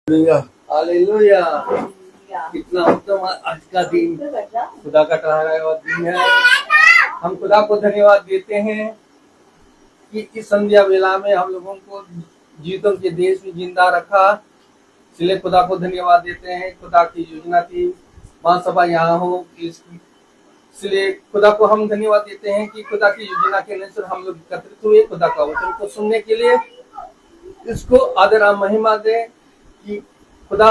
Hallelujah. कितना उत्तम आज का दिन, खुदा का ठहराया हुआ दिन है। हम खुदा को धन्यवाद देते हैं कि इस संध्या वेला में हम लोगों को जीवितों के देश में जिंदा रखा। इसलिए खुदा को धन्यवाद देते हैं। खुदा की योजना थी महासभा यहाँ हो, इसलिए खुदा को हम धन्यवाद देते हैं कि खुदा की योजना के अनुसार हम लोग एकत्रित हुए खुदा का वचन को सुनने के लिए। इसको आदर और महिमा दे कि खुदा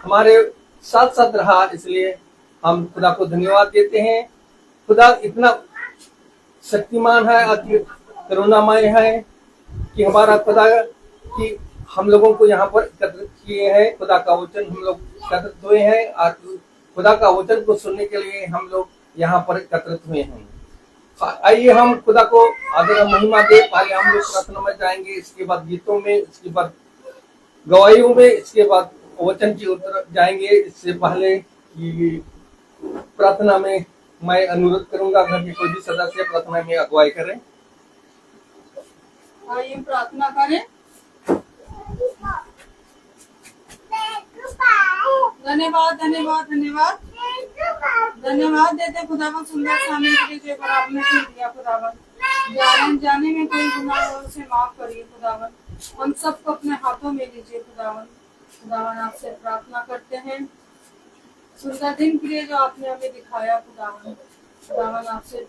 हमारे साथ साथ रहा, इसलिए हम खुदा को धन्यवाद देते हैं। खुदा इतना शक्तिमान है, अति करुणामय है कि हमारा खुदा कि हम लोगों को यहाँ पर एकत्रित किए हैं। खुदा का वचन हम लोग एकत्रित हुए हैं और खुदा का वचन को सुनने के लिए हम लोग यहाँ पर एकत्रित हुए हैं। आइए हम खुदा को आदर और महिमा दे। पहले हम लोग प्रार्थना में जाएंगे, इसके बाद गीतों में, इसके बाद गवाहियों में, इसके बाद वचन की ओर जाएंगे। इससे पहले कि प्रार्थना में मैं अनुरोध करूंगा घर के कोई भी सदस्य प्रार्थना में अगुवाई करें। आइए प्रार्थना करें। धन्यवाद धन्यवाद धन्यवाद धन्यवाद देते खुदावन सुंदर समय के लिए जो आपने दिया खुदावन। जाने में कोई गुनाह हो उसे माफ करिए खुदावन। हम सबको अपने हाथों में लीजिए खुदावन। खुदावन आपसे प्रार्थना करते हैं सुंदर दिन के लिए जो आपने हमें दिखाया खुदावन। खुदावन आपसे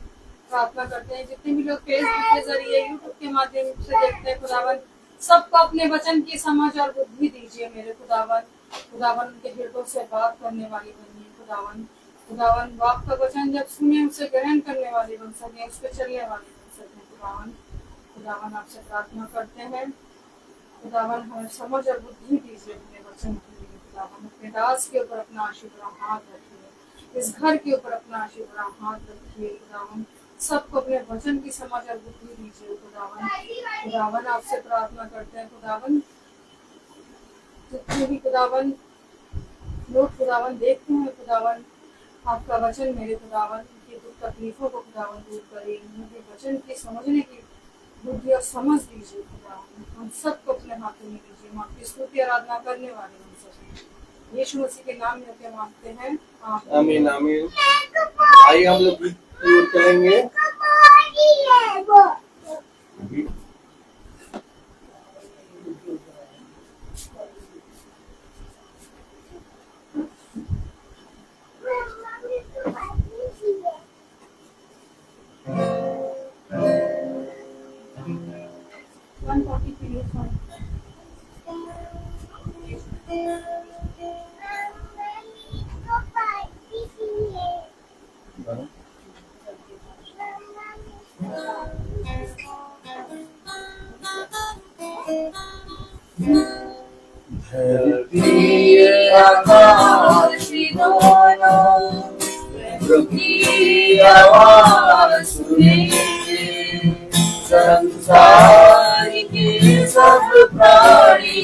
प्रार्थना करते हैं जितने भी लोग फेसबुक के जरिए यूट्यूब के माध्यम से देखते हैं खुदावन, सबको अपने वचन की समझ और बुद्धि दीजिए मेरे खुदावन। खुदावन उनके हृदयों से बात करने वाली बनिए खुदावन। खुदावन आपका वचन जब सुने उसे ग्रहण करने वाले बन सके, उस पर चलने वाले बन सके खुदावन। खुदावन आपसे प्रार्थना करते हैं खुदावन हमें समझ और बुद्धि दीजिए अपने वचन के लिए खुदावन। अपने दास के ऊपर अपना आशीर्वाद हाथ रखिए, इस घर के ऊपर अपना आशीर्वाद हाथ रखिए खुदावन। सबको अपने वचन की समझ और बुद्धि दीजिए खुदावन। खुदावन आपसे प्रार्थना करते हैं खुदावन जितने भी खुदावन लोग खुदावन देखते हैं खुदावन, आपका वचन मेरे खुदावन की दुख तकलीफों को खुदावन दूर करे, मुझे वचन की समझने की बुद्धि और समझ दीजिए खुदावन। हम सबको अपने हाथों में लीजिए, हम आपकी स्तुति आराधना करने वाले बन सके। यीशु मसीह के नाम में के मांगते हैं, आमीन आमीन। आइए हम लोग गीत की ओर चलेंगे। संसार के सब प्राणी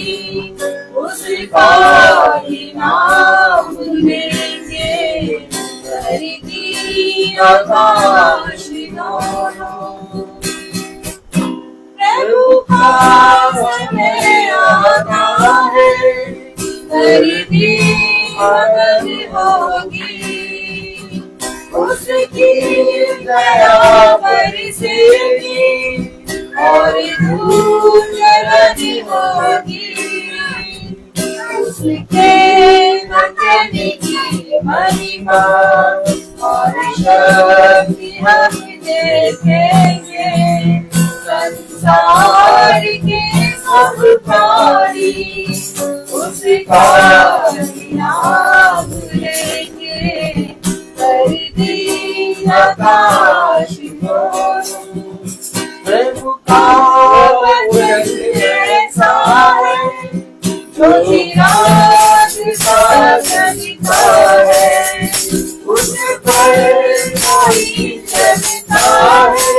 उसका ही नाम लेंगे। धरती आकाश दोनों प्रभु का समय आता है, धरती मगन होगी उसकी दया बरसेगी और धूप जलती होगी। उसके वचन की महिमा और शक्ति हम देखेंगे। संसार के सब प्राणी उसका नाम लेंगे। धरती आकाश प्रभु का वचन ऐसा है जो निराश लिखा है, उस पर कोई चलता है,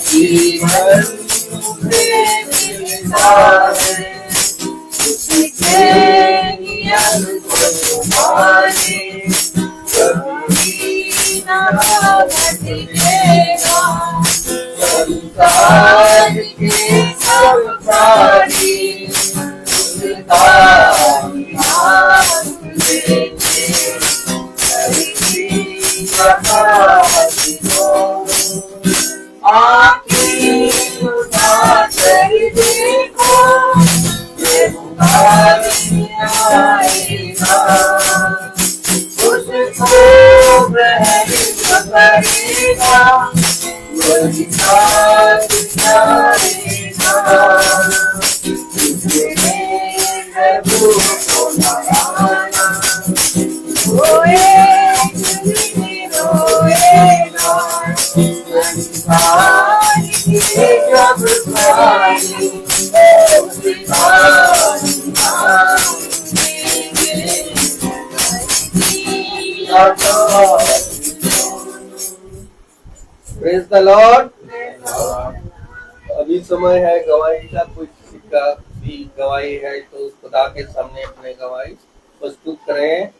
जीवन में मिलता है। उसके नियम को माने कभी ना भटकेगा। संसार के सब प्राणी उसका प्रेज द लॉर्ड। अभी समय है गवाही का, कोई किसी का भी गवाही है तो खुदा के सामने अपने गवाही प्रस्तुत करें।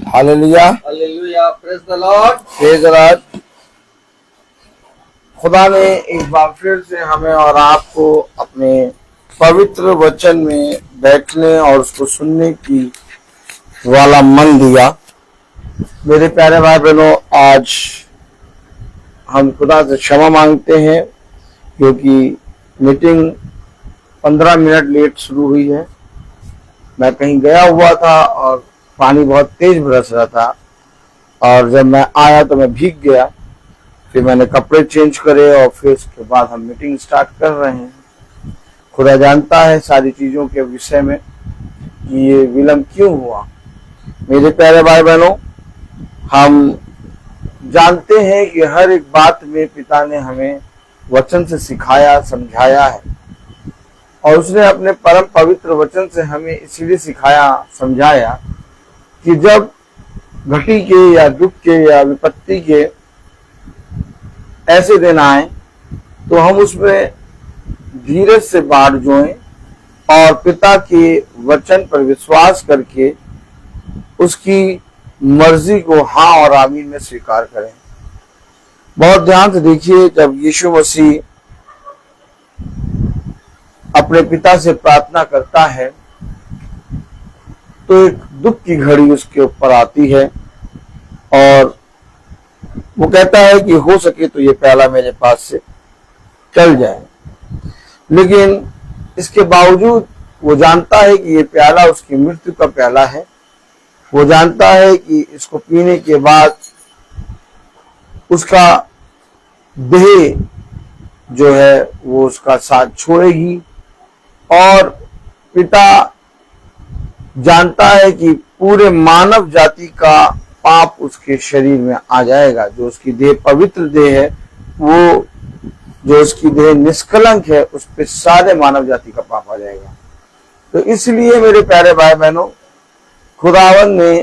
Hallelujah, hallelujah, praise the lord. Praise the Lord. खुदा ने एक बार फिर से हमें और आपको अपने पवित्र वचन में बैठने और उसको सुनने की वाला मन दिया। मेरे प्यारे भाई बहनों, आज हम खुदा से क्षमा मांगते हैं क्योंकि मीटिंग 15 मिनट लेट शुरू हुई है। मैं कहीं गया हुआ था और पानी बहुत तेज बरस रहा था और जब मैं आया तो मैं भीग गया। फिर मैंने कपड़े चेंज करे और फिर उसके बाद हम मीटिंग स्टार्ट कर रहे हैं। खुदा जानता है सारी चीजों के विषय में कि ये विलंब क्यों हुआ। मेरे प्यारे भाई बहनों, हम जानते हैं कि हर एक बात में पिता ने हमें वचन से सिखाया, समझाया है और उसने अपने परम पवित्र वचन से हमें इसलिए सिखाया, समझाया कि जब घटी के या दुख के या विपत्ति के ऐसे दिन आए तो हम उसमें धीरज से बाढ़ जोएं और पिता के वचन पर विश्वास करके उसकी मर्जी को हाँ और आमीन में स्वीकार करें। बहुत ध्यान से देखिए, जब यीशु मसीह अपने पिता से प्रार्थना करता है तो एक दुख की घड़ी उसके ऊपर आती है और वो कहता है कि हो सके तो ये प्याला मेरे पास से चल जाए, लेकिन इसके बावजूद वो जानता है कि ये प्याला उसकी मृत्यु का प्याला है। वो जानता है कि इसको पीने के बाद उसका देह जो है वो उसका साथ छोड़ेगी और पिता जानता है कि पूरे मानव जाति का पाप उसके शरीर में आ जाएगा। जो उसकी देह पवित्र देह है, वो जो उसकी देह निष्कलंक है, उस पे सारे मानव जाति का पाप आ जाएगा। तो इसलिए मेरे प्यारे भाई बहनों, खुदावन ने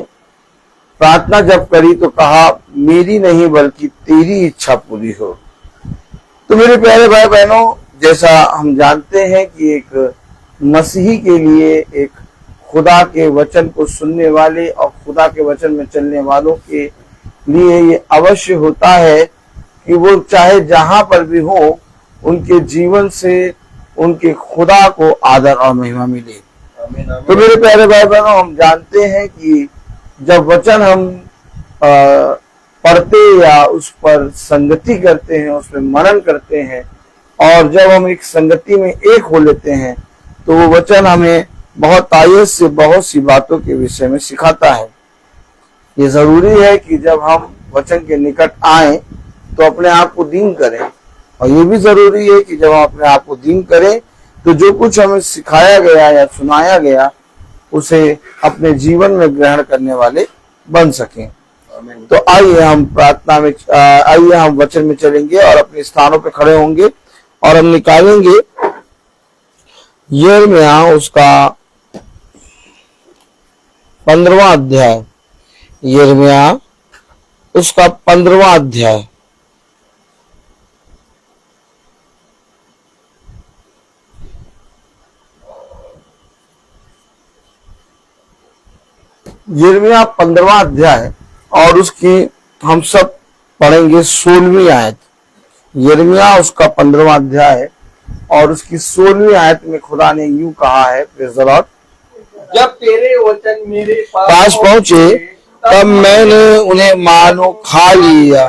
प्रार्थना जब करी तो कहा मेरी नहीं बल्कि तेरी इच्छा पूरी हो। तो मेरे प्यारे भाई बहनों, जैसा हम जानते हैं कि एक मसीही के लिए, एक खुदा के वचन को सुनने वाले और खुदा के वचन में चलने वालों के लिए ये अवश्य होता है कि वो चाहे जहां पर भी हो, उनके जीवन से उनके खुदा को आदर और महिमा मिले। तो मेरे प्यारे भाई बहनों, हम जानते हैं कि जब वचन हम पढ़ते या उस पर संगति करते हैं, उस पर मनन करते हैं और जब हम एक संगति में एक हो लेते हैं तो वो वचन हमें बहुत आयत से बहुत सी बातों के विषय में सिखाता है। ये जरूरी है कि जब हम वचन के निकट आए तो अपने आप को दीन करें और ये भी जरूरी है कि जब हम अपने आप को दीन करें तो जो कुछ हमें सिखाया गया या सुनाया गया उसे अपने जीवन में ग्रहण करने वाले बन सकें। तो आइए हम प्रार्थना में, आइए हम वचन में चलेंगे और अपने स्थानों पर खड़े होंगे और हम निकालेंगे यिर्मयाह उसका 15वां अध्याय। यिर्मयाह उसका 15वां अध्याय। यिर्मयाह 15वां अध्याय और उसकी हम सब पढ़ेंगे 16वीं आयत। यिर्मयाह उसका 15वां अध्याय और उसकी 16वीं आयत में खुदा ने यूं कहा है, प्रेज़ द लॉर्ड, जब तेरे वचन मेरे पास पहुंचे तब मैंने उन्हें मानो खा लिया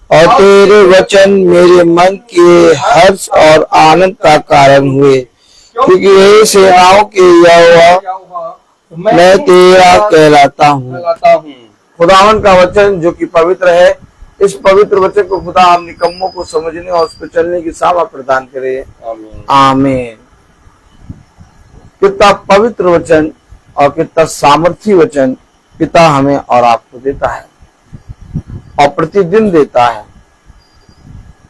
और तेरे वचन मेरे मन के हर्ष और आनंद का कारण हुए, क्योंकि हे सेनाओं के यहोवा मैं तेरा कहलाता हूँ। खुदावन का वचन जो कि पवित्र है, इस पवित्र वचन को खुदा हम निकम्मों को समझने और उस पर चलने की सामर्थ प्रदान करे। आमीन। कितना पवित्र वचन और कितना सामर्थी वचन पिता हमें और आपको देता है और प्रतिदिन देता है।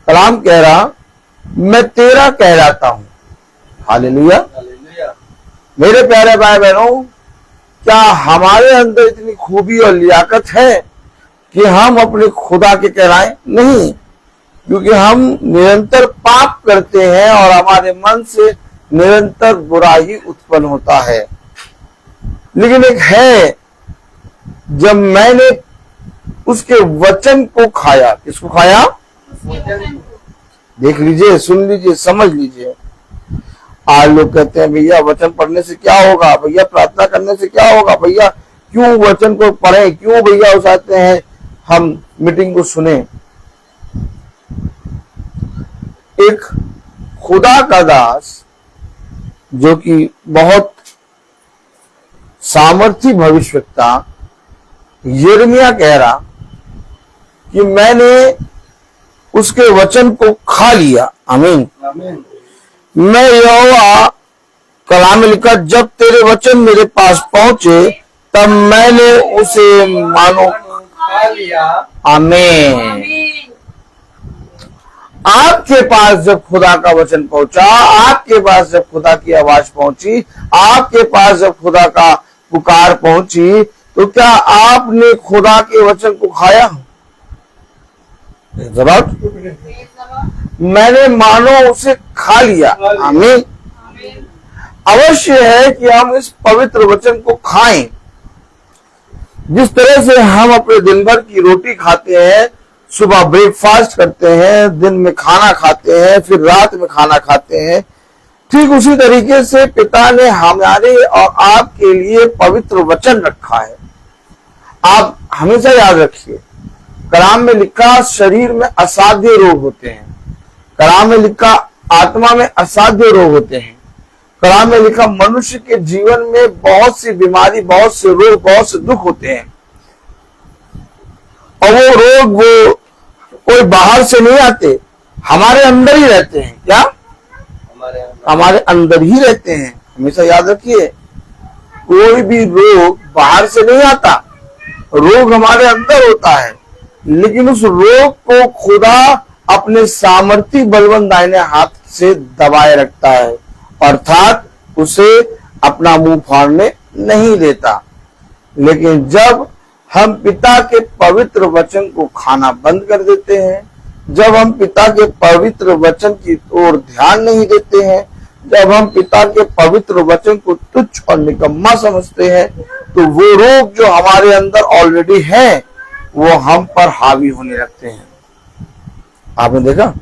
कलाम कह रहा, मैं तेरा कहलाता हूं। हालेलुया। मेरे प्यारे भाई बहनों, क्या हमारे अंदर इतनी खूबी और लियाकत है कि हम अपने खुदा के कहलाएं? नहीं, क्योंकि हम निरंतर पाप करते हैं और हमारे मन से निरंतर बुराई उत्पन्न होता है। लेकिन एक है, जब मैंने उसके वचन को खाया। किसको खाया? देख लीजिए, सुन लीजिए, समझ लीजिए। आज लोग कहते हैं भैया वचन पढ़ने से क्या होगा, भैया प्रार्थना करने से क्या होगा, भैया क्यों वचन को पढ़ें, क्यों भैया उस आते हैं हम मीटिंग को सुने। एक खुदा का दास जो कि बहुत सामर्थी भविष्यवक्ता यिर्मयाह कह रहा कि मैंने उसके वचन को खा लिया। आमीन। मैं यहोवा, कलाम में लिखा, जब तेरे वचन मेरे पास पहुंचे तब मैंने उसे मानो खा लिया। आमीन। आपके पास जब खुदा का वचन पहुंचा, आपके पास जब खुदा की आवाज पहुंची, आपके पास जब खुदा का पुकार पहुंची, तो क्या आपने खुदा के वचन को खाया? जरूर। मैंने मानो उसे खा लिया। आमीन। अवश्य है कि हम इस पवित्र वचन को खाएं। जिस तरह से हम अपने दिन भर की रोटी खाते हैं, सुबह ब्रेकफास्ट करते हैं, दिन में खाना खाते हैं, फिर रात में खाना खाते हैं, ठीक उसी तरीके से पिता ने हमारे और आपके लिए पवित्र वचन रखा है। आप हमेशा याद रखिए, कलाम में लिखा शरीर में असाध्य रोग होते हैं, कलाम में लिखा आत्मा में असाध्य रोग होते हैं, कलाम में लिखा मनुष्य के जीवन में बहुत सी बीमारी, बहुत से रोग, बहुत से दुख होते हैं। और वो रोग वो कोई बाहर से नहीं आते, हमारे अंदर ही रहते हैं। क्या? हमारे अंदर ही रहते हैं। हमेशा याद रखिए, कोई भी रोग बाहर से नहीं आता, रोग हमारे अंदर होता है। लेकिन उस रोग को खुदा अपने सामर्थी बलवंत दाहिने हाथ से दबाए रखता है, अर्थात उसे अपना मुंह फाड़ने नहीं देता। लेकिन जब हम पिता के पवित्र वचन को खाना बंद कर देते हैं, जब हम पिता के पवित्र वचन की ओर ध्यान नहीं देते हैं, जब हम पिता के पवित्र वचन को तुच्छ और निकम्मा समझते हैं, तो वो रोग जो हमारे अंदर ऑलरेडी है वो हम पर हावी होने लगते हैं। आपने देखा?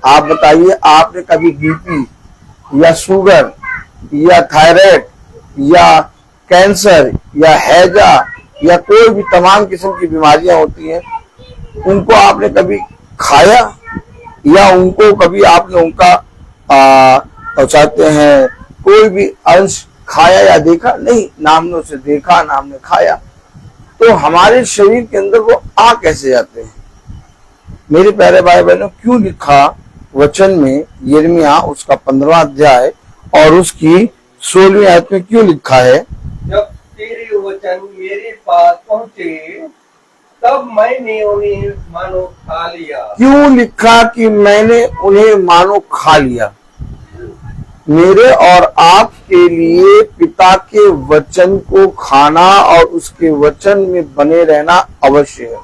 आप बताइए, आपने कभी बीपी या शुगर या थायराइड या कैंसर या हैजा या कोई भी तमाम किस्म की बीमारियां होती हैं, उनको आपने कभी खाया या उनको कभी आपने उनका चाहते हैं कोई भी अंश खाया या देखा? नहीं, ना हमने उसे देखा, ना हमने खाया। तो हमारे शरीर के अंदर वो आ कैसे जाते हैं? मेरे प्यारे भाई बहनों, क्यों लिखा वचन में यिर्मयाह उसका 15वां अध्याय और उसकी 16वीं आयत में क्यों लिखा है? जब तेरे वचन मेरे पास पहुंचे तब मैंने उन्हें मानो खा लिया। क्यों लिखा कि मैंने उन्हें मानो खा लिया? मेरे और आपके लिए पिता के वचन को खाना और उसके वचन में बने रहना अवश्य है।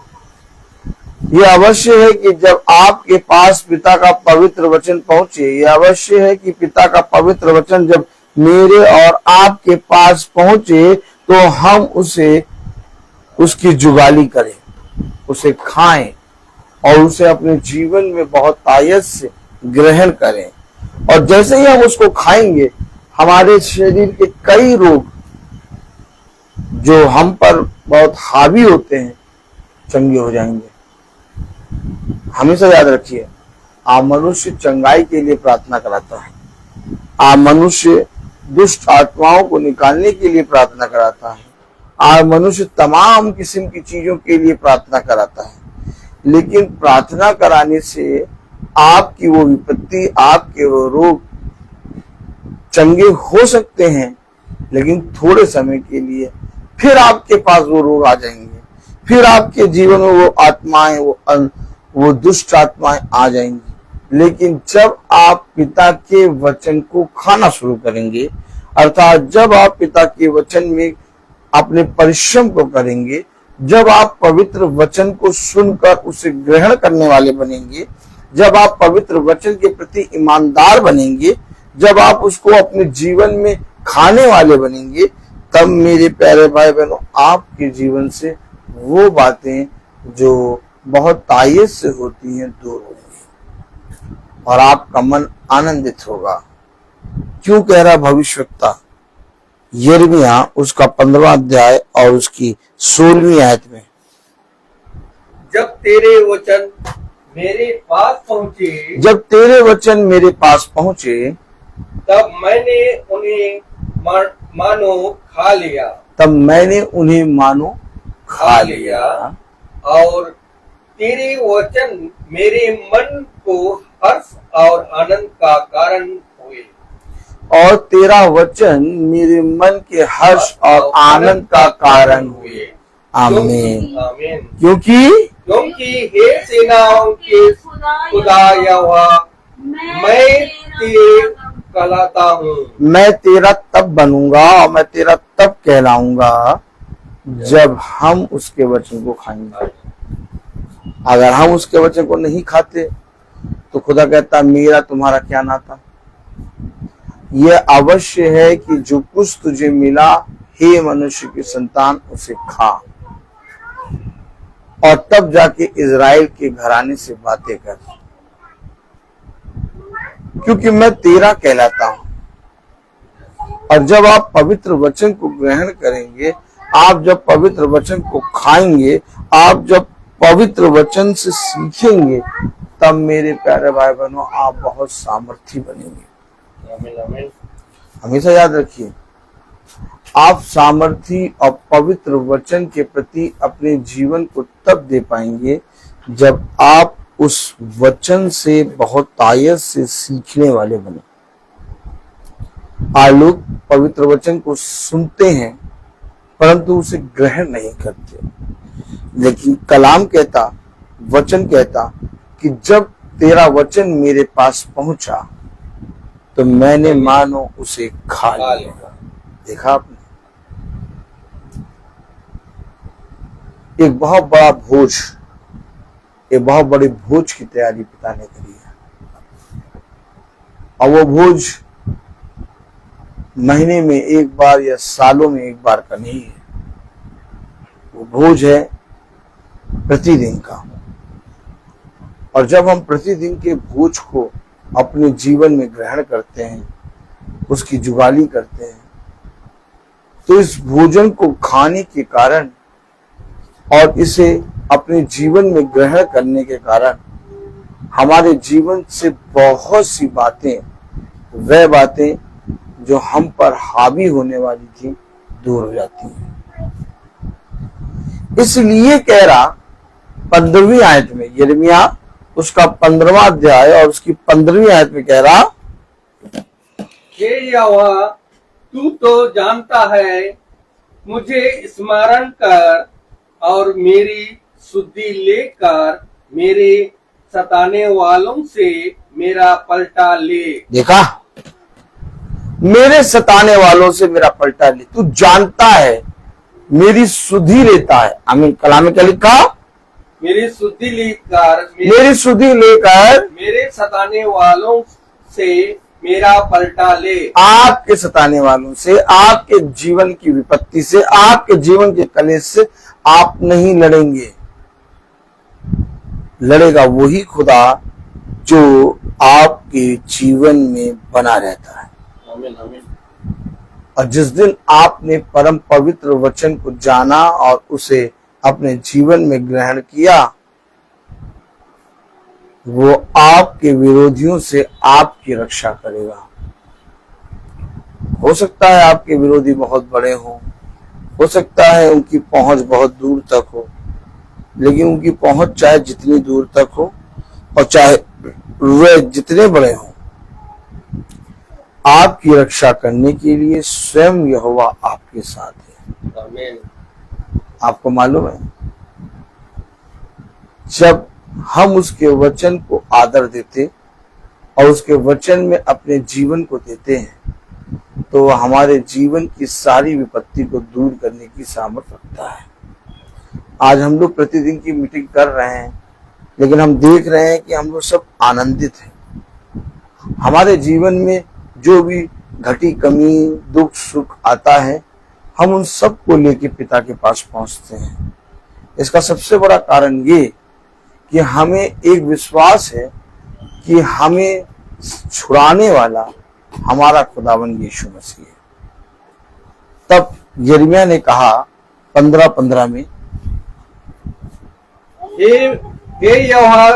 यह अवश्य है कि जब आपके पास पिता का पवित्र वचन पहुंचे, यह अवश्य है कि पिता का पवित्र वचन जब मेरे और आपके पास पहुंचे तो हम उसे उसकी जुगाली करें, उसे खाएं और उसे अपने जीवन में बहुत तायत से ग्रहण करें। और जैसे ही हम उसको खाएंगे, हमारे शरीर के कई रोग जो हम पर बहुत हावी होते हैं चंगे हो जाएंगे। हमेशा याद रखिए, आप मनुष्य चंगाई के लिए प्रार्थना कराता है, आप मनुष्य दुष्ट आत्माओं को निकालने के लिए प्रार्थना कराता है, आप मनुष्य तमाम किस्म की चीजों के लिए प्रार्थना कराता है। लेकिन प्रार्थना कराने से आपकी वो विपत्ति, आपके वो रोग चंगे हो सकते हैं, लेकिन थोड़े समय के लिए फिर आपके पास वो रोग आ जाएंगे, फिर आपके जीवन में वो आत्माएं, वो दुष्ट आत्माएं आ जाएंगी। लेकिन जब आप पिता के वचन को खाना शुरू करेंगे, अर्थात जब आप पिता के वचन में अपने परिश्रम को करेंगे, जब आप पवित्र वचन को सुनकर उसे ग्रहण करने वाले बनेंगे, जब आप पवित्र वचन के प्रति ईमानदार बनेंगे, जब आप उसको अपने जीवन में खाने वाले बनेंगे, तब मेरे प्यारे भाई बहनों आपके जीवन से वो बातें जो बहुत तायद से होती हैं दूर होंगी और आपका मन आनंदित होगा। क्यों कह रहा भविष्यवक्ता यिर्मयाह उसका 15वां अध्याय और उसकी 16वीं आयत में, जब तेरे वचन मेरे पास पहुँचे, जब तेरे वचन मेरे पास पहुंचे, तब मैंने उन्हें मानो खा लिया, तब मैंने उन्हें मानो खा लिया और तेरे वचन मेरे मन को हर्ष और आनंद का कारण हुए, और तेरा वचन मेरे मन के हर्ष और आनंद का कारण हुए। आमीन। आमीन। क्योंकि हे सेनाओं के खुदा यहोवा, मैं तेरे कहलाता हूँ। मैं तेरा तब बनूंगा और मैं तेरा तब कहलाऊंगा जब हम उसके वचन को खाएंगे। अगर हम उसके वचन को नहीं खाते तो खुदा कहता मेरा तुम्हारा क्या नाता। यह अवश्य है कि जो कुछ तुझे मिला हे मनुष्य की संतान उसे खा और तब जाके इजराइल के घराने से बातें कर, क्योंकि मैं तेरा कहलाता हूं। और जब आप पवित्र वचन को ग्रहण करेंगे, आप जब पवित्र वचन को खाएंगे, आप जब पवित्र वचन से सीखेंगे, तब मेरे प्यारे भाई बहनों आप बहुत सामर्थी बनेंगे। हमेशा याद रखिए, आप सामर्थी और पवित्र वचन के प्रति अपने जीवन को तब दे पाएंगे जब आप उस वचन से बहुत तायद से सीखने वाले बने। आज लोग पवित्र वचन को सुनते हैं परंतु उसे ग्रहण नहीं करते, लेकिन कलाम कहता, वचन कहता कि जब तेरा वचन मेरे पास पहुंचा तो मैंने मानो उसे खा लिया। देखा आपने, एक बहुत बड़ा भोज, एक बहुत बड़ी भोज की तैयारी पिता ने करी है और वो भोज महीने में एक बार या सालों में एक बार का नहीं है, वो भोज है प्रतिदिन का। और जब हम प्रतिदिन के भोज को अपने जीवन में ग्रहण करते हैं, उसकी जुगाली करते हैं, तो इस भोजन को खाने के कारण और इसे अपने जीवन में ग्रहण करने के कारण हमारे जीवन से बहुत सी बातें, वह बातें जो हम पर हावी होने वाली थी, दूर हो जाती हैं। इसलिए कह रहा 15वीं आयत में, यिर्मयाह उसका 15वां अध्याय और उसकी 15वीं आयत में कह रहा, हे यहोवा, तू तो जानता है, मुझे स्मरण कर और मेरी शुद्धि लेकर मेरे सताने वालों से मेरा पलटा ले। देखा, मेरे सताने वालों से मेरा पलटा ले। तू जानता है, मेरी शुद्धि लेता है। आमीन। कलाम में क्या लिखा? मेरी शुद्धि लेकर मेरे सताने वालों से मेरा पलटा ले। आपके सताने वालों से, आपके जीवन की विपत्ति से, आपके जीवन के कलेश से आप नहीं लड़ेंगे। लड़ेगा वही खुदा जो आपके जीवन में बना रहता है। आमीन, आमीन। और जिस दिन आपने परम पवित्र वचन को जाना और उसे अपने जीवन में ग्रहण किया, वो आपके विरोधियों से आपकी रक्षा करेगा। हो सकता है आपके विरोधी बहुत बड़े हों, हो सकता है उनकी पहुंच बहुत दूर तक हो, लेकिन उनकी पहुंच चाहे जितनी दूर तक हो और चाहे वे जितने बड़े हों, आपकी रक्षा करने के लिए स्वयं यहोवा आपके साथ है। आमीन। आपको मालूम है, जब हम उसके वचन को आदर देते और उसके वचन में अपने जीवन को देते हैं, तो वह हमारे जीवन की सारी विपत्ति को दूर करने की सामर्थ्य रखता है। आज हम लोग प्रतिदिन की मीटिंग कर रहे हैं, लेकिन हम देख रहे हैं कि हम लोग सब आनंदित हैं। हमारे जीवन में जो भी घटी कमी दुख सुख आता है, हम उन सब को लेके पिता के पास पहुंचते हैं। इसका सबसे बड़ा कारण ये कि हमें एक विश्वास है कि हमें छुड़ाने वाला हमारा खुदावंद यीशु मसीह है। तब यिर्मयाह ने कहा 15:15 में, हे यहोवा,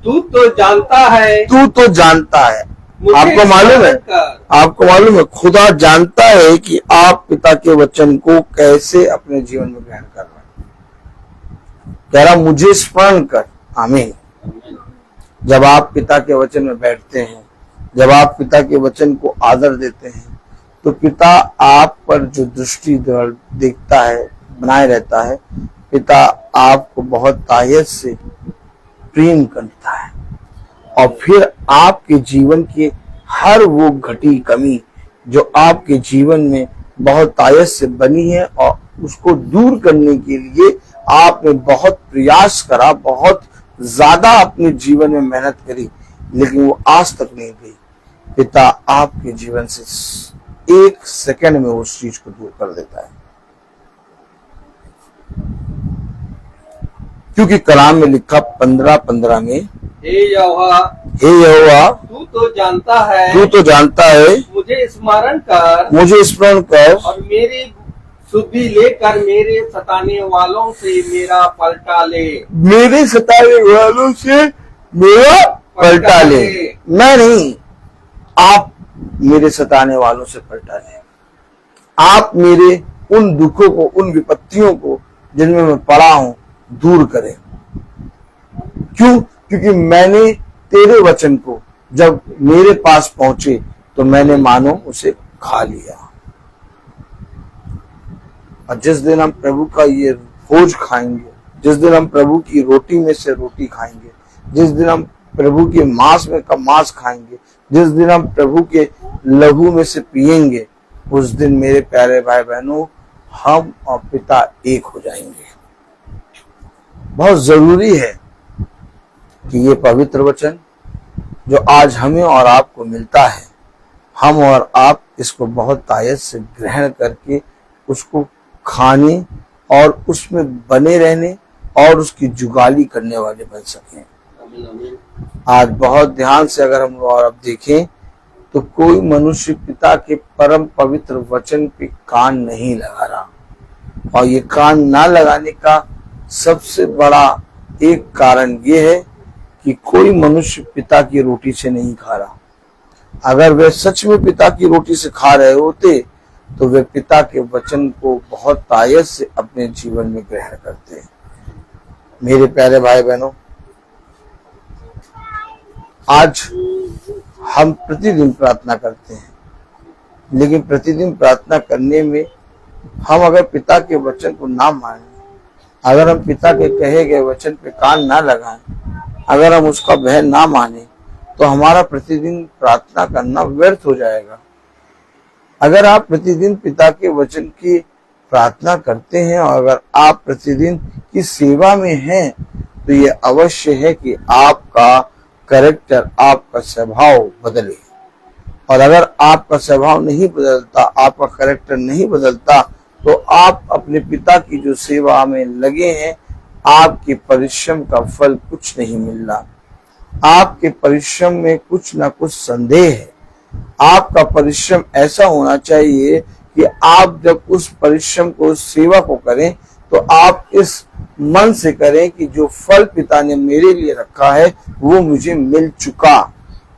तू तो जानता है, तू तो जानता है। मुझे आपको मालूम है, स्मरण कर। आपको मालूम है, खुदा जानता है कि आप पिता के वचन को कैसे अपने जीवन में ग्रहण कर रहे हैं। कह रहा मुझे स्मरण कर। आमीन। जब आप पिता के वचन में बैठते हैं, जब आप पिता के वचन को आदर देते हैं, तो पिता आप पर जो दृष्टि देखता है, बनाए रहता है। पिता आपको बहुत तायत से प्रेम करता है और फिर आपके जीवन की हर वो घटी कमी जो आपके जीवन में बहुत तायत से बनी है और उसको दूर करने के लिए आपने बहुत प्रयास करा, बहुत ज्यादा अपने जीवन में मेहनत करी, लेकिन वो आज तक नहीं गई। पिता आपके जीवन से 1 सेकंड में उस चीज को दूर कर देता है, क्योंकि कलाम में लिखा 15:15 में, हे यहोवा, तू तो जानता है, तू तो जानता है, मुझे स्मरण कर, मुझे स्मरण कर और मेरी शुद्धि लेकर मेरे सताने वालों से मेरा पलटा ले। मेरे सताने वालों से मेरा पलटा ले। मैं नहीं, आप मेरे सताने वालों से पलटा ले। आप मेरे उन दुखों को, उन विपत्तियों को जिनमें मैं पड़ा हूं, दूर करें। क्यों? क्योंकि मैंने तेरे वचन को जब मेरे पास पहुंचे तो मैंने मानो उसे खा लिया। और जिस दिन हम प्रभु का ये भोज खाएंगे, जिस दिन हम प्रभु की रोटी में से रोटी खाएंगे, जिस दिन हम प्रभु के मांस में का मांस खाएंगे, जिस दिन हम प्रभु के लहू में से पिएंगे, उस दिन मेरे प्यारे भाई बहनों, हम और पिता एक हो जाएंगे। बहुत जरूरी है कि ये पवित्र वचन जो आज हमें और आपको मिलता है, हम और आप इसको बहुत तायत से ग्रहण करके उसको खाने और उसमें बने रहने और उसकी जुगाली करने वाले बन सकें। आज बहुत ध्यान से अगर हम और अब देखें तो कोई मनुष्य पिता के परम पवित्र वचन पे कान नहीं लगा रहा, और ये कान ना लगाने का सबसे बड़ा एक कारण ये है कि कोई मनुष्य पिता की रोटी से नहीं खा रहा। अगर वे सच में पिता की रोटी से खा रहे होते तो वे पिता के वचन को बहुत तायत से अपने जीवन में ग्रहण करते हैं। मेरे प्यारे भाई बहनों, आज हम प्रतिदिन प्रार्थना करते हैं, लेकिन प्रतिदिन प्रार्थना करने में हम अगर पिता के वचन को ना माने, अगर हम पिता के कहे गए वचन पे कान ना लगाएं, अगर हम उसका भय ना माने, तो हमारा प्रतिदिन प्रार्थना करना व्यर्थ हो जाएगा। अगर आप प्रतिदिन पिता के वचन की प्रार्थना करते हैं और अगर आप प्रतिदिन की सेवा में हैं, तो ये अवश्य है कि आपका कैरेक्टर, आपका स्वभाव बदले। और अगर आपका स्वभाव नहीं बदलता, आपका कैरेक्टर नहीं बदलता, तो आप अपने पिता की जो सेवा में लगे हैं, आपके परिश्रम का फल कुछ नहीं मिल रहा। आपके परिश्रम में कुछ ना कुछ संदेह है। आपका परिश्रम ऐसा होना चाहिए कि आप जब उस परिश्रम को, उस सेवा को करें, तो आप इस मन से करें कि जो फल पिता ने मेरे लिए रखा है वो मुझे मिल चुका।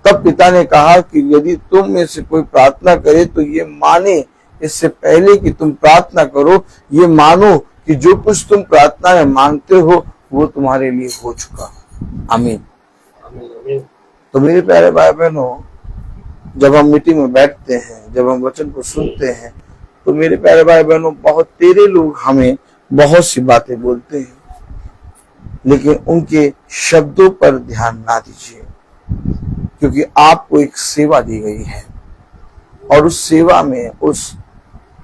तब पिता ने कहा कि यदि तुम में से कोई प्रार्थना करे तो ये माने, इससे पहले कि तुम प्रार्थना करो ये मानो कि जो कुछ तुम प्रार्थना में मांगते हो वो तुम्हारे लिए हो चुका। आमीन। तो मेरे प्यारे भाई बहनों, जब हम मीटिंग में बैठते हैं, जब हम वचन को सुनते हैं, तो मेरे प्यारे भाई बहनों, बहुत तेरे लोग हमें बहुत सी बातें बोलते हैं, लेकिन उनके शब्दों पर ध्यान ना दीजिए, क्योंकि आपको एक सेवा दी गई है और उस सेवा में, उस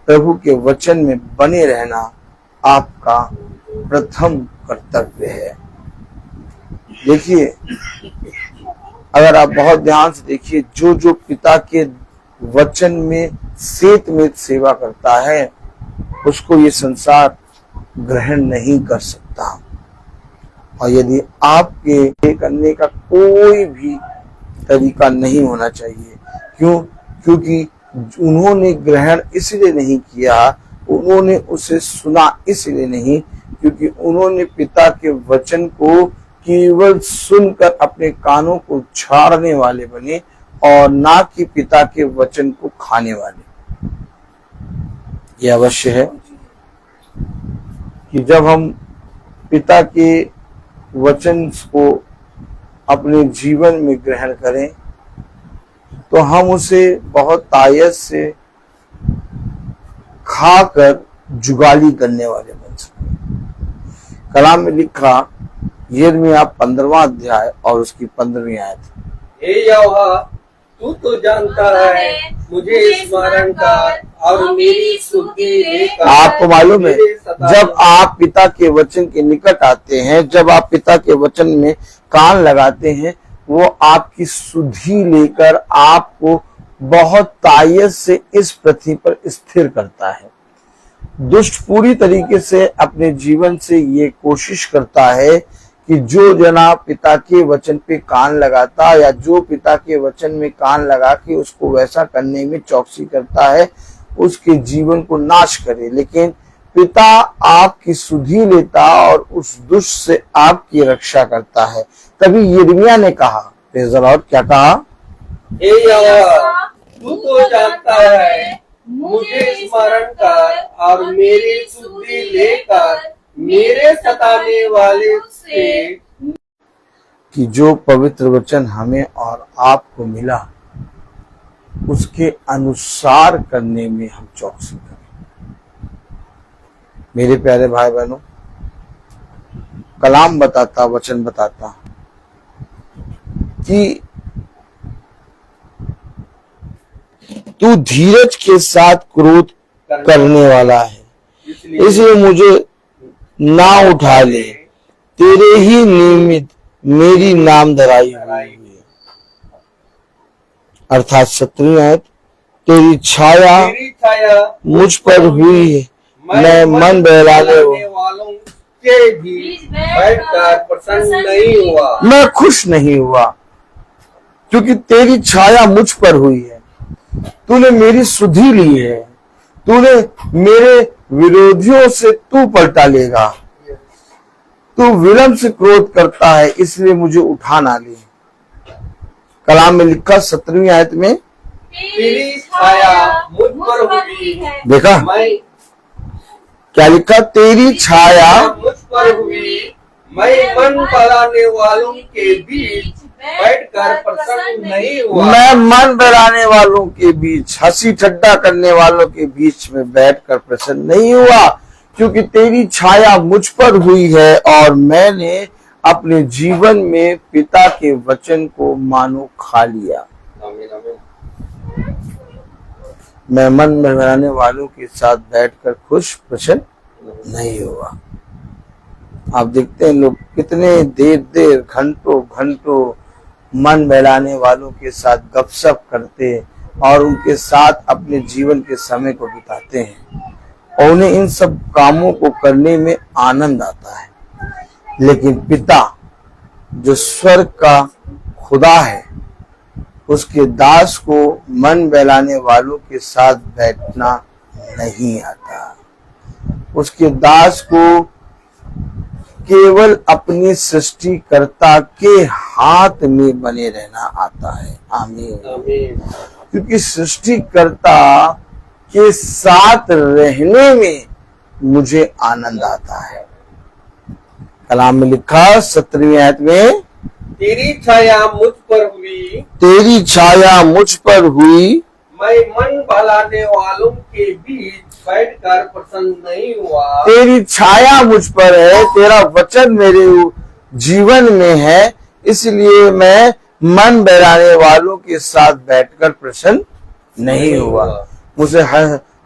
प्रभु के वचन में बने रहना आपका प्रथम कर्तव्य है। देखिए, अगर आप बहुत ध्यान से देखिए, जो जो पिता के वचन में सेत में सेवा करता है उसको ये संसार ग्रहण नहीं कर सकता। और यदि आपके करने का कोई भी तरीका नहीं होना चाहिए। क्यों? क्योंकि उन्होंने ग्रहण इसलिए नहीं किया, उन्होंने उसे सुना इसलिए नहीं, क्योंकि उन्होंने पिता के वचन को केवल सुनकर अपने कानों को छाड़ने वाले बने और ना कि पिता के वचन को खाने वाले। यह अवश्य है कि जब हम पिता के वचन को अपने जीवन में ग्रहण करें तो हम उसे बहुत तायत से खाकर जुगाली करने वाले बन सकते। कलाम में लिखा यिर्मयाह 15वां अध्याय और उसकी 15वीं आयत, हे यहोवा, तू तो जानता है मुझे स्मरण कर और मेरी सुधि लेकर। आपको मालूम है, जब आप पिता के वचन के निकट आते हैं, जब आप पिता के वचन में कान लगाते हैं, वो आपकी सुधि लेकर आपको बहुत तायत से इस पृथ्वी पर स्थिर करता है। दुष्ट पूरी तरीके से अपने जीवन से ये कोशिश करता है कि जो जना पिता के वचन पे कान लगाता या जो पिता के वचन में कान लगा के उसको वैसा करने में चौकसी करता है, उसके जीवन को नाश करे। लेकिन पिता आपकी सुधि लेता और उस दुष्ट से आपकी रक्षा करता है। तभी यिर्मयाह ने कहा, प्रेज़ द लॉर्ड, क्या कहा? हे यहोवा, तू तो जानता है मुझे स्मरण कर और मेरी सुधि लेकर मेरे सताने वाले से। कि जो पवित्र वचन हमें और आपको मिला उसके अनुसार करने में हम चौकसी करें। मेरे प्यारे भाई बहनों, कलाम बताता, वचन बताता कि तू धीरज के साथ क्रोध करने वाला है, इसलिए मुझे ना उठा ले, तेरे ही निमित्त मेरी नाम धराई हुई है। अर्थात 17वीं आयत, तेरी छाया मुझ पर हुई है, मैं मन बहलाने वालों के बीच बैठकर प्रसन्न नहीं हुआ। मैं खुश नहीं हुआ क्योंकि तेरी छाया मुझ पर हुई है। तूने मेरी सुधि ली है, तूने मेरे विरोधियों से तू पलटा लेगा। तू विलंब से क्रोध करता है, इसलिए मुझे उठा ना ले। कलाम में लिखा 17वीं आयत में, तेरी छाया मुझ पर हुई है। देखा क्या लिखा? तेरी छाया मुझ पर हुई, मैं मन बहलाने वालों के बीच बैठकर प्रसन्न नहीं हुआ। मैं मन बहलाने वालों के बीच, हंसी ठट्टा करने वालों के बीच में बैठकर प्रसन्न नहीं हुआ, क्योंकि तेरी छाया मुझ पर हुई है और मैंने अपने जीवन में पिता के वचन को मानो खा लिया। मैं मन बहलाने वालों के साथ बैठकर खुश प्रसन्न नहीं हुआ। आप देखते हैं लोग कितने देर घंटों मन बहलाने वालों के साथ गपशप करते और उनके साथ अपने जीवन के समय को बिताते हैं और उन्हें इन सब कामों को करने में आनंद आता है। लेकिन पिता जो स्वर्ग का खुदा है, उसके दास को मन बहलाने वालों के साथ बैठना नहीं आता। उसके दास को केवल अपने सृष्टिकर्ता के हाथ में बने रहना आता है। आमीन। आमीन। क्योंकि सृष्टिकर्ता के साथ रहने में मुझे आनंद आता है। कलाम में लिखा 17वीं आयत में, तेरी छाया मुझ पर हुई, तेरी छाया मुझ पर हुई, मैं मन बहलाने वालों के बीच बैठकर प्रसन्न नहीं हुआ। तेरी छाया मुझ पर है, तेरा वचन मेरे जीवन में है, इसलिए मैं मन बहलाने वालों के साथ बैठकर प्रसन्न नहीं हुआ।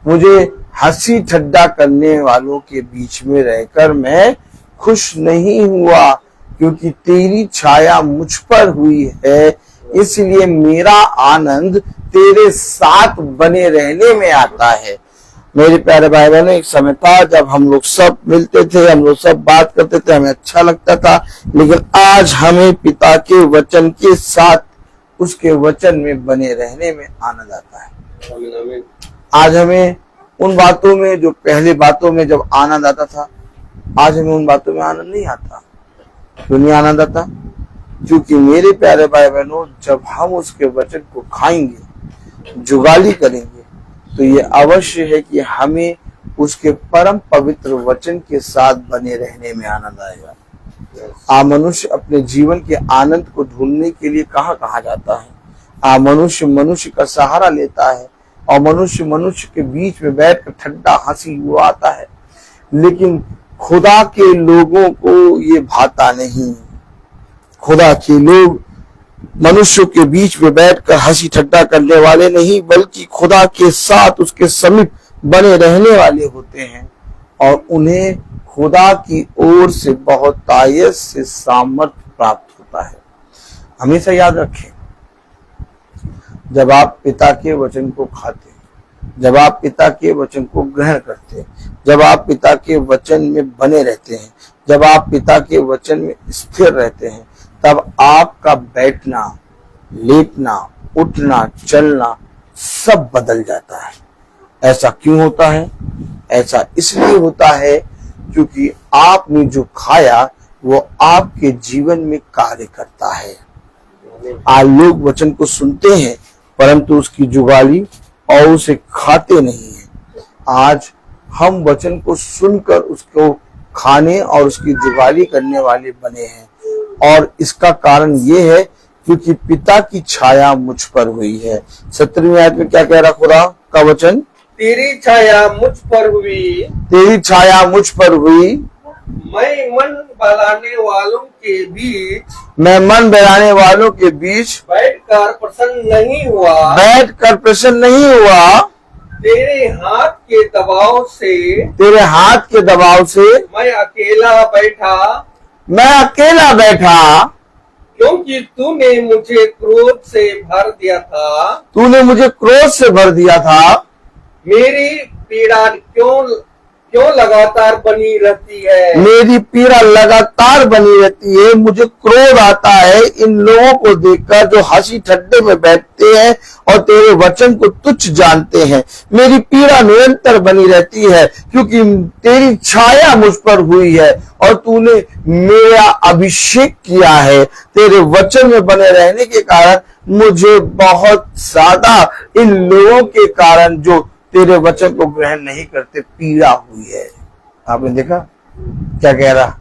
मुझे हंसी ठट्टा करने वालों के बीच में रहकर मैं खुश नहीं हुआ, क्योंकि तेरी छाया मुझ पर हुई है, इसलिए मेरा आनंद तेरे साथ बने रहने में आता है। मेरे प्यारे भाई बहनों, एक समय था जब हम लोग सब मिलते थे, हम लोग सब बात करते थे, हमें अच्छा लगता था, लेकिन आज हमें पिता के वचन के साथ उसके वचन में बने रहने में आनंद आता है। आमीन। आमीन। आज हमें उन बातों में, जो पहले बातों में जब आनंद आता था, आज हमें उन बातों में आनंद नहीं आता। क्यों नहीं आनंद आता? क्योंकि मेरे प्यारे भाई बहनों, जब हम उसके वचन को खाएंगे, जुगाली करेंगे, तो ये अवश्य है कि हमें उसके परम पवित्र वचन के साथ बने रहने में आनंद आएगा। मनुष्य अपने जीवन के आनंद को ढूंढने के लिए कहाँ कहाँ जाता है। मनुष्य का सहारा लेता है और मनुष्य के बीच में बैठकर ठट्टा हंसी उड़ाता है, लेकिन खुदा के लोगों को ये भाता नहीं। खुदा के लोग मनुष्यों के बीच में बैठकर हंसी ठट्टा करने वाले नहीं, बल्कि खुदा के साथ उसके समीप बने रहने वाले होते हैं और उन्हें खुदा की ओर से बहुत तायत से सामर्थ्य प्राप्त होता है। हमेशा याद रखें, जब आप पिता के वचन को खाते, जब आप पिता के वचन को ग्रहण करते हैं, जब आप पिता के वचन में बने रहते हैं, जब आप पिता के वचन में स्थिर रहते हैं, तब आपका बैठना, लेटना, उठना, चलना सब बदल जाता है। ऐसा क्यों होता है? ऐसा इसलिए होता है क्योंकि आपने जो खाया वो आपके जीवन में कार्य करता है। आज लोग वचन को सुनते हैं परंतु उसकी जुगाली और उसे खाते नहीं है। आज हम वचन को सुनकर उसको खाने और उसकी जुगाली करने वाले बने हैं, और इसका कारण ये है क्योंकि पिता की छाया मुझ पर हुई है। 17वीं आयत में क्या कह रहा खुदा का वचन? तेरी छाया मुझ पर हुई, तेरी छाया मुझ पर हुई, मैं मन बहलाने वालों के बीच, मैं मन बहलाने वालों के बीच बैठकर प्रसन्न नहीं हुआ। बैठकर प्रसन्न नहीं हुआ। तेरे हाथ के दबाव से, तेरे हाथ के दबाव से मैं अकेला बैठा, क्योंकि तूने मुझे क्रोध से भर दिया था। तूने मुझे क्रोध से भर दिया था। मेरी पीड़ा क्यों लगातार बनी रहती है? मेरी पीड़ा लगातार बनी रहती है। मुझे क्रोध आता है इन लोगों को देखकर जो हंसी ठट्टे में बैठते हैं और तेरे वचन को तुच्छ जानते हैं। मेरी पीड़ा निरंतर बनी रहती है क्योंकि तेरी छाया मुझ पर हुई है और तूने मेरा अभिषेक किया है। तेरे वचन में बने रहने के कारण मुझे बहुत ज्यादा इन लोगों के कारण जो तेरे वचन को ग्रहण नहीं करते पीड़ा हुई है। आपने देखा क्या कह रहा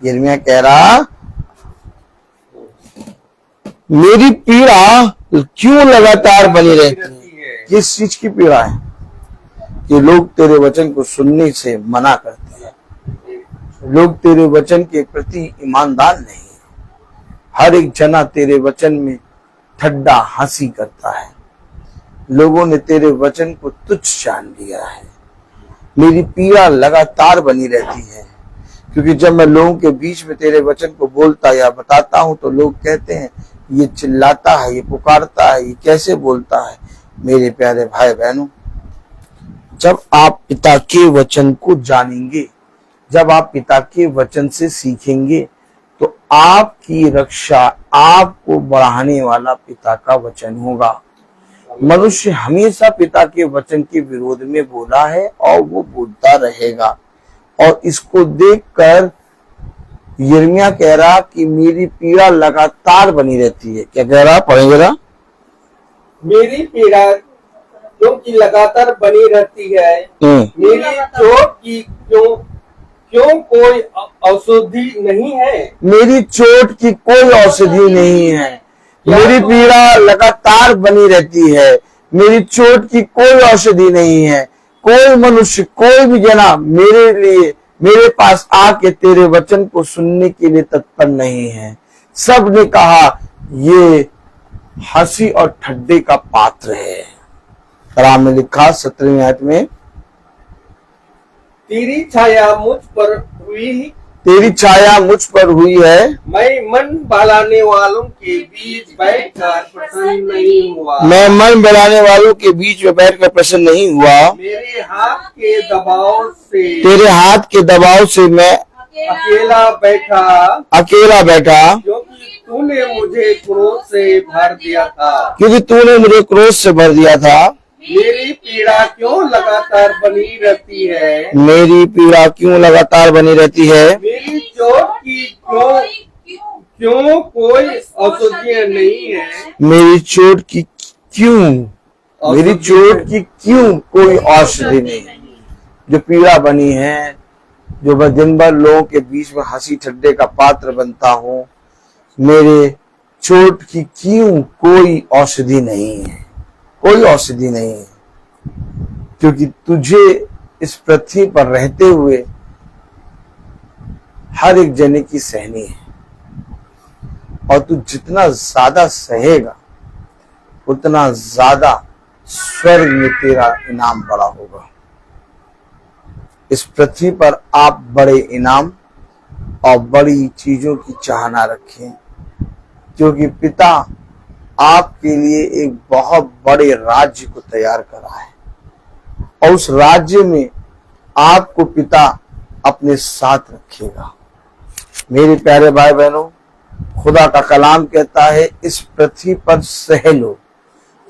यिर्मयाह कह रहा, मेरी पीड़ा क्यों लगातार बनी रहती है? किस चीज की पीड़ा है? कि लोग तेरे वचन को सुनने से मना करते हैं, लोग तेरे वचन के प्रति ईमानदार नहीं है। हर एक जना तेरे वचन में ठट्टा हंसी करता है। लोगों ने तेरे वचन को तुच्छ जान लिया है। मेरी पीड़ा लगातार बनी रहती है क्योंकि जब मैं लोगों के बीच में तेरे वचन को बोलता या बताता हूं तो लोग कहते हैं ये चिल्लाता है, ये पुकारता है, ये कैसे बोलता है। मेरे प्यारे भाई बहनों, जब आप पिता के वचन को जानेंगे, जब आप पिता के वचन से सीखेंगे तो आपकी रक्षा आपको बढ़ाने वाला पिता का वचन होगा। मनुष्य हमेशा पिता के वचन के विरोध में बोला है और वो बोलता रहेगा और इसको देखकर यिर्मयाह कह रहा कि मेरी पीड़ा लगातार बनी रहती है। क्या कह रहा, पढ़ेंगे जरा। मेरी पीड़ा क्योंकि लगातार बनी रहती है, मेरी चोट की क्यों कोई औषधि नहीं है। मेरी चोट की कोई औषधि नहीं है। मेरी पीड़ा लगातार बनी रहती है, मेरी चोट की कोई औषधि नहीं है। कोई मनुष्य, कोई भी जना मेरे लिए, मेरे पास आके तेरे वचन को सुनने के लिए तत्पर नहीं है। सब ने कहा ये हंसी और ठट्ठे का पात्र है। कलाम में लिखा 17वीं आयत में, तेरी छाया मुझ पर हुई, तेरी छाया मुझ पर हुई है। मैं मन बहलाने वालों के बीच बैठकर प्रसन्न नहीं हुआ। मैं मन बहलाने वालों के बीच में बैठकर प्रसन्न नहीं हुआ। मेरे हाथ के दबाव से, तेरे हाथ के दबाव से मैं अकेला बैठा, क्योंकि तूने मुझे क्रोध से भर दिया था। मेरी पीड़ा क्यों लगातार बनी रहती है। मेरी पीड़ा क्यों लगातार बनी रहती है। मेरी चोट की क्यों कोई औषधि नहीं है। मेरी चोट की क्यों कोई औषधि नहीं। जो पीड़ा बनी है, जो मैं दिन भर लोगों के बीच में हंसी ठट्ठे का पात्र बनता हूँ, मेरे चोट की क्यों कोई औषधि नहीं है। कोई औषधि नहीं है, क्योंकि तुझे इस पृथ्वी पर रहते हुए हर एक जने की सहनी है, और तू जितना ज्यादा सहेगा उतना ज्यादा स्वर्ग में तेरा इनाम बड़ा होगा। इस पृथ्वी पर आप बड़े इनाम और बड़ी चीजों की चाहना रखें, क्योंकि पिता आपके लिए एक बहुत बड़े राज्य को तैयार करा है, और उस राज्य में आपको पिता अपने साथ रखेगा। मेरे प्यारे भाई बहनों, खुदा का कलाम कहता है इस पृथ्वी पर सह लो,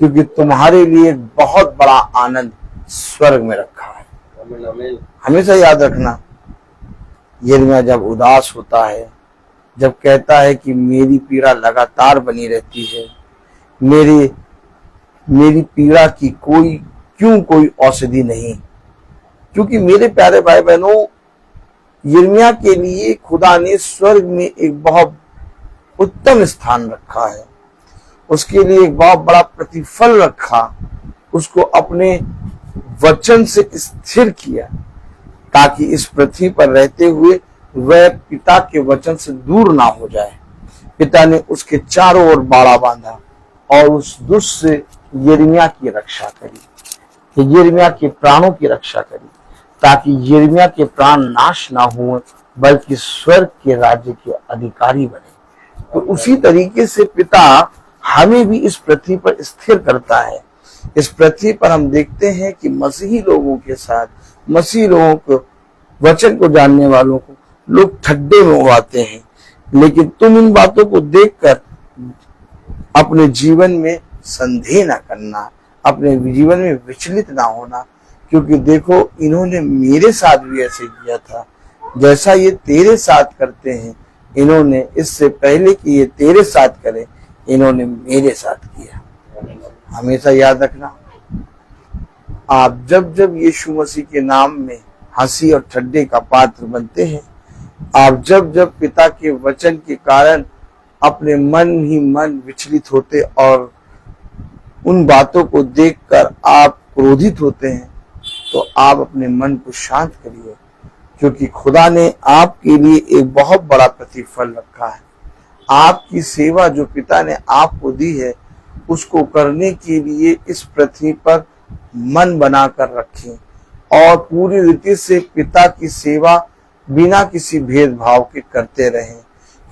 क्योंकि तुम्हारे लिए एक बहुत बड़ा आनंद स्वर्ग में रखा है। हमेशा याद रखना, यिर्मयाह जब उदास होता है, जब कहता है कि मेरी पीड़ा लगातार बनी रहती है, मेरी पीड़ा की क्यों कोई औषधि नहीं, क्योंकि मेरे प्यारे भाई बहनों, यिर्मयाह के लिए खुदा ने स्वर्ग में एक बहुत उत्तम स्थान रखा है। उसके लिए एक बहुत बड़ा प्रतिफल रखा, उसको अपने वचन से स्थिर किया, ताकि इस पृथ्वी पर रहते हुए वह पिता के वचन से दूर ना हो जाए। पिता ने उसके चारों ओर बाड़ा बांधा और उस दुष्ट से यिर्मयाह की रक्षा करी, यिर्मयाह के प्राणों की रक्षा करी, ताकि यिर्मयाह के प्राण नाश ना हो, बल्कि स्वर्ग के राज्य के अधिकारी बने। तो उसी तरीके से पिता हमें भी इस पृथ्वी पर स्थिर करता है। इस पृथ्वी पर हम देखते हैं कि मसीही लोगों के साथ, मसीही लोगों को, वचन को जानने वालों को लोग ठड्डे में उड़ाते हैं, लेकिन तुम इन बातों को देखकर अपने जीवन में संदेह ना करना, अपने जीवन में विचलित ना होना, क्योंकि देखो इन्होंने मेरे साथ भी ऐसे किया था, जैसा ये तेरे साथ करते हैं, इन्होंने इससे पहले कि ये तेरे साथ करें, इन्होंने मेरे साथ किया। हमेशा याद रखना, आप जब जब यीशु मसीह के नाम में हंसी और ठट्ठे का पात्र बनते हैं, आप जब जब पिता के वचन के कारण अपने मन ही मन विचलित होते और उन बातों को देखकर आप क्रोधित होते हैं, तो आप अपने मन को शांत करिए, क्योंकि खुदा ने आपके लिए एक बहुत बड़ा प्रतिफल रखा है। आपकी सेवा जो पिता ने आपको दी है, उसको करने के लिए इस पृथ्वी पर मन बनाकर रखें और पूरी रीति से पिता की सेवा बिना किसी भेदभाव के करते रहें,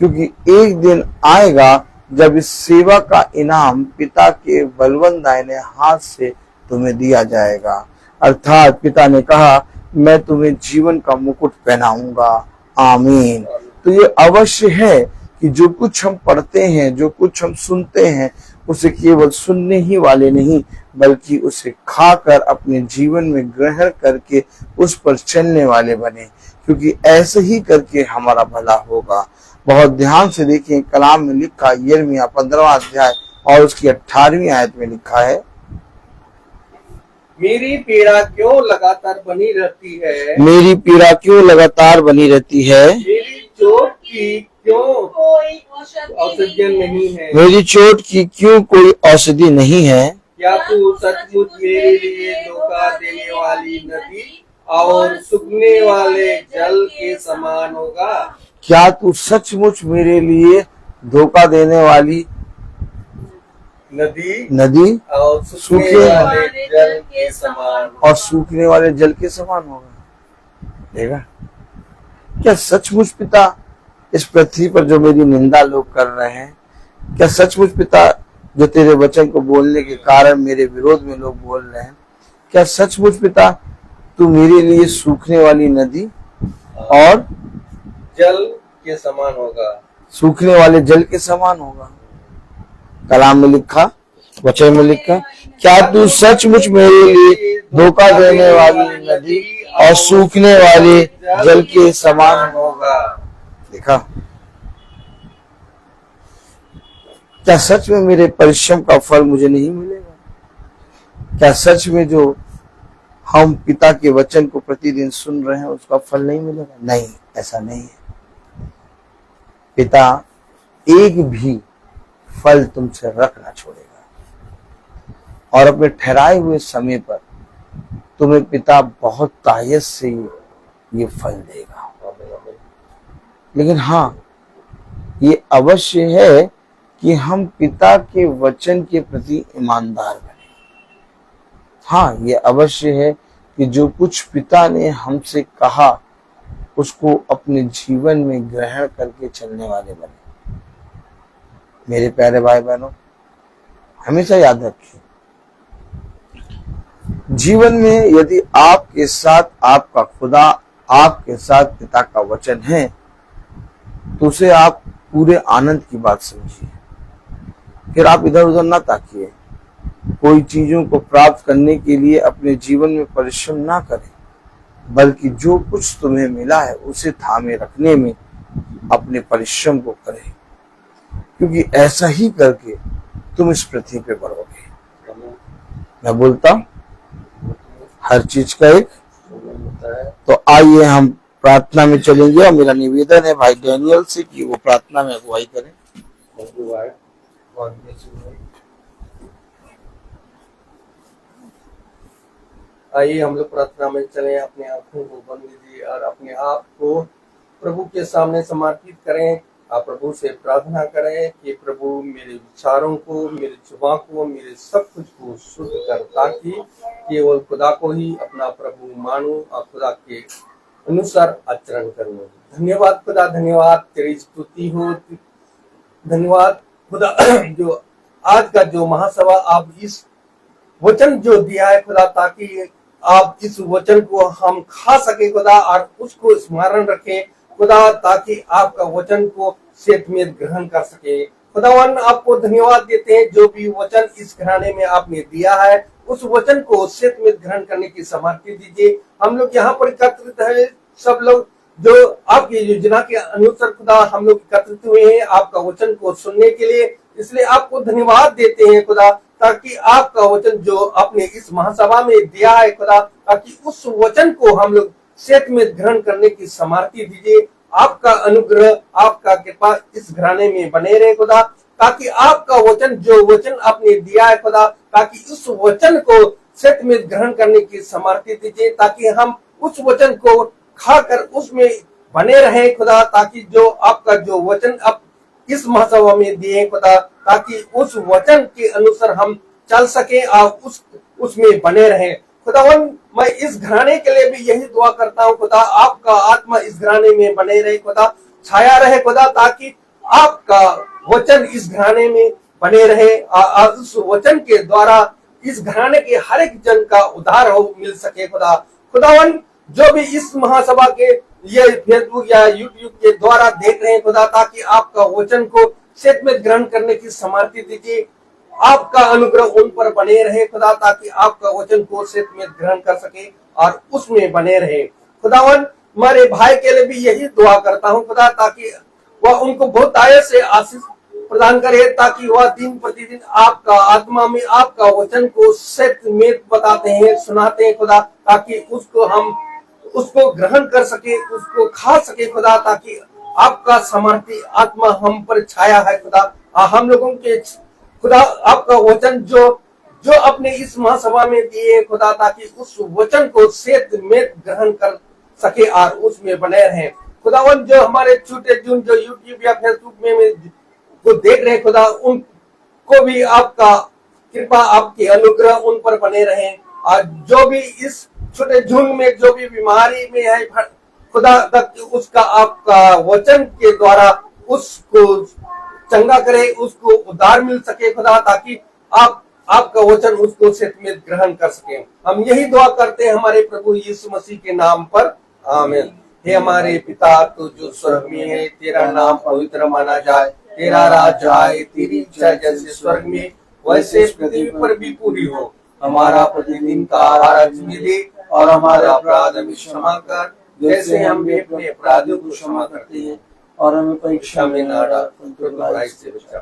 क्योंकि एक दिन आएगा जब इस सेवा का इनाम पिता के बलवंत दाहिने हाथ से तुम्हें दिया जाएगा। अर्थात पिता ने कहा, मैं तुम्हें जीवन का मुकुट पहनाऊंगा। आमीन। तो ये अवश्य है कि जो कुछ हम पढ़ते हैं, जो कुछ हम सुनते हैं, उसे केवल सुनने ही वाले नहीं बल्कि उसे खाकर अपने जीवन में ग्रहण करके उस पर चलने वाले बने, क्योंकि ऐसे ही करके हमारा भला होगा। बहुत ध्यान से देखिए, कलाम में लिखा यिर्मयाह 15वां अध्याय और उसकी 18वीं आयत में लिखा है, मेरी पीड़ा क्यों लगातार बनी रहती है, मेरी पीड़ा क्यों लगातार बनी रहती है, मेरी चोट की क्यों कोई औषधि नहीं है, मेरी चोट की क्यों कोई औषधि नहीं है। क्या तू सचमुच मेरे लिए धोखा देने वाली नदी और सूखने वाले जल के समान होगा। क्या तू सचमुच मेरे लिए धोखा देने वाली नदी और सूखने वाले जल के समान और सूखने वाले जल के समान होगा। देखा, क्या सचमुच पिता इस पृथ्वी पर जो मेरी निंदा लोग कर रहे हैं, क्या सचमुच पिता जो तेरे वचन को बोलने के कारण मेरे विरोध में लोग बोल रहे हैं, क्या सचमुच पिता तू मेरे लिए सूखने वाली नदी और जल के समान होगा, सूखने वाले जल के समान होगा। कलाम में लिखा, वचन में लिखा, क्या तू सचमुच मेरे लिए धोखा देने वाली नदी और सूखने वाले जल के समान होगा। देखा, क्या सच में मेरे परिश्रम का फल मुझे नहीं मिलेगा? क्या सच में जो हम पिता के वचन को प्रतिदिन सुन रहे हैं उसका फल नहीं मिलेगा? नहीं, ऐसा नहीं है। पिता एक भी फल तुमसे रख ना छोड़ेगा और अपने ठहराए हुए समय पर तुम्हें पिता बहुत तायत से ये फल देगा। लेकिन हाँ, ये अवश्य है कि हम पिता के वचन के प्रति ईमानदार बने। हाँ, ये अवश्य है कि जो कुछ पिता ने हमसे कहा उसको अपने जीवन में ग्रहण करके चलने वाले बने। मेरे प्यारे भाई बहनों, हमेशा याद रखिए, जीवन में यदि आपके साथ आपका खुदा, आपके साथ पिता का वचन है तो उसे आप पूरे आनंद की बात समझिए। फिर आप इधर उधर ना ताकिए, कोई चीजों को प्राप्त करने के लिए अपने जीवन में परिश्रम ना करें, बल्कि जो कुछ तुम्हें मिला है उसे थामे रखने में अपने परिश्रम को करें, क्योंकि ऐसा ही करके तुम इस पृथ्वी पे बढ़ोगे। मैं बोलता हूं हर चीज का एक। तो आइए हम प्रार्थना में चलेंगे और मेरा निवेदन है भाई डैनियल से कि वो प्रार्थना में अगुवाई करें। आइए हम लोग प्रार्थना में चलें, अपने आंखों को बंद कीजिए और अपने आप को प्रभु के सामने समर्पित करें। आप प्रभु से प्रार्थना करें कि प्रभु मेरे विचारों को, मेरे जुबान को, मेरे सब कुछ को शुद्ध कर, ताकि केवल खुदा को ही अपना प्रभु मानूं और खुदा के अनुसार आचरण करूं। धन्यवाद खुदा, धन्यवाद, तेरी स्तुति हो। धन्यवाद खुदा जो आज का जो महासभा आप इस वचन जो दिया है खुदा, ताकि आप इस वचन को हम खा सके खुदा और उसको स्मरण रखें खुदा, ताकि आपका वचन को सेठ में ग्रहण कर सके। खुदावन आपको धन्यवाद देते हैं, जो भी वचन इस घराने में आपने दिया है उस वचन को सेठ में ग्रहण करने की सामर्थ्य दीजिए। हम लोग यहाँ पर एकत्रित है, सब लोग जो आपकी योजना के अनुसार खुदा हम लोग एकत्रित हुए हैं आपका वचन को सुनने के लिए, इसलिए आपको धन्यवाद देते हैं खुदा, ताकि आपका वचन जो आपने इस महासभा में दिया है खुदा, ताकि उस वचन को हम लोग सेठ में ग्रहण करने की सामर्थ्य दीजिए। आपका अनुग्रह, आपका कृपा इस घराने में बने रहे खुदा, ताकि आपका वचन जो वचन आपने दिया है खुदा, ताकि उस वचन को सेठ में ग्रहण करने की सामर्थ्य दीजिए, ताकि हम उस वचन को खाकर उसमें बने रहे खुदा, ताकि जो आपका जो वचन आप इस महासभा में दिए खुदा, ताकि उस वचन के अनुसार हम चल सके और उसमें बने रहे खुदावन। मैं इस घराने के लिए भी यही दुआ करता हूँ खुदा, आपका आत्मा इस घराने में बने रहे खुदा, छाया रहे खुदा, ताकि आपका वचन इस घराने में बने रहे और उस वचन के द्वारा इस घराने के हर एक जन का उद्धार हो मिल सके खुदा। खुदावन, जो भी इस महासभा के ये फेसबुक या यूट्यूब के द्वारा देख रहे हैं खुदा, ताकि आपका वचन को सेठ में ग्रहण करने की सामर्थ्य दीजिए। आपका अनुग्रह उन पर बने रहे खुदा, ताकि आपका वचन को सत्य में ग्रहण कर सके और उसमें बने रहे। खुदावन हमारे भाई के लिए भी यही दुआ करता हूँ खुदा, ताकि वह उनको बहुत आय से आशीष प्रदान करे, ताकि वह दिन प्रतिदिन आपका आत्मा में आपका वचन को सत्य में बताते हैं, सुनाते हैं खुदा, ताकि उसको ग्रहण कर सके, उसको खा सके खुदा, ताकि आपका सामर्थ्य आत्मा हम पर छाया है खुदा। हम लोगों के खुदा आपका वचन जो अपने इस महासभा में दिए खुदा, ताकि उस वचन को सत्य में ग्रहण कर सके और उसमें बने रहे। खुदावन जो हमारे छोटे जून जो यूट्यूब या फेसबुक में को देख रहे खुदा, उनको भी आपका कृपा आपकी अनुग्रह उन पर बने रहे, और जो भी इस छोटे झुंड में जो भी बीमारी में है खुदा, तक उसका आपका वचन के द्वारा उसको चंगा करे, उसको उद्धार मिल सके खुदा, ताकि आपका वचन उसको सत्य में ग्रहण कर सके। हम यही दुआ करते हैं हमारे प्रभु यीशु मसीह के नाम पर, आमीन। हे हमारे पिता तो जो स्वर्ग में है, तेरा नाम पवित्र माना जाए, तेरा राज्य आए, तेरी इच्छा जैसे स्वर्ग में वैसे पृथ्वी पर भी पूरी हो। हमारा प्रतिदिन का आहार आज हमें दे, और हमारे अपराध हमें क्षमा कर, जैसे हम भी अपने अपराधियों को क्षमा करते हैं, और हमें परीक्षा में न डाल, परंतु बुराई से बचा।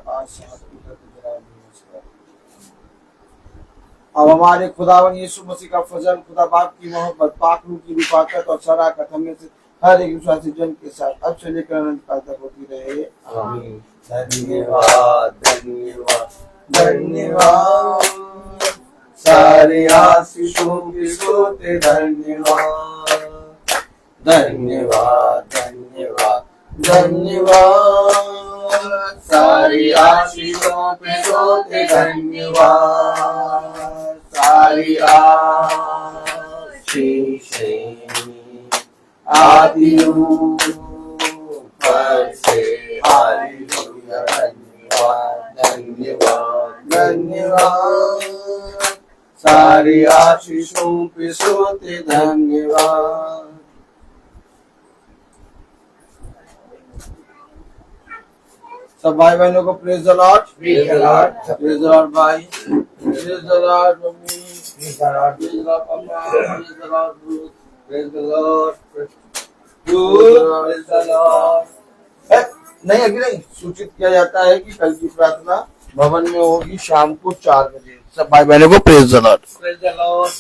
अब हमारे खुदावन यीशु मसीह का फजल, खुदा बाप की मोहब्बत, पाक रूह की रिफाकत और शराकत हमें से हर एक विश्वासी जन के साथ अब से लेकर अनंत काल तक होती रहे, आमीन। धन्यवाद धन्यवाद धन्यवाद, सारे आशीषों के सोते धन्यवाद धन्यवाद धन्यवाद धन्यवाद, सारी आशीषों पे सोते धन्यवाद, सारी आशीषें आदियों पर से हालेलुया, धन्यवाद धन्यवाद धन्यवाद, सारी आशीषों पे सोते धन्यवाद। सब भाई बहनों को praise the lord, praise the lord, praise the lord भाई, praise the lord mummy, praise the lord, praise the lord पापा, प्रेज द लॉर्ड ब्रूथ, praise the lord, praise the lord. नहीं अभी नहीं सूचित किया जाता है कि कल की प्रार्थना भवन में होगी शाम को 4 बजे। सब भाई बहनों को praise the lord, praise the Lord.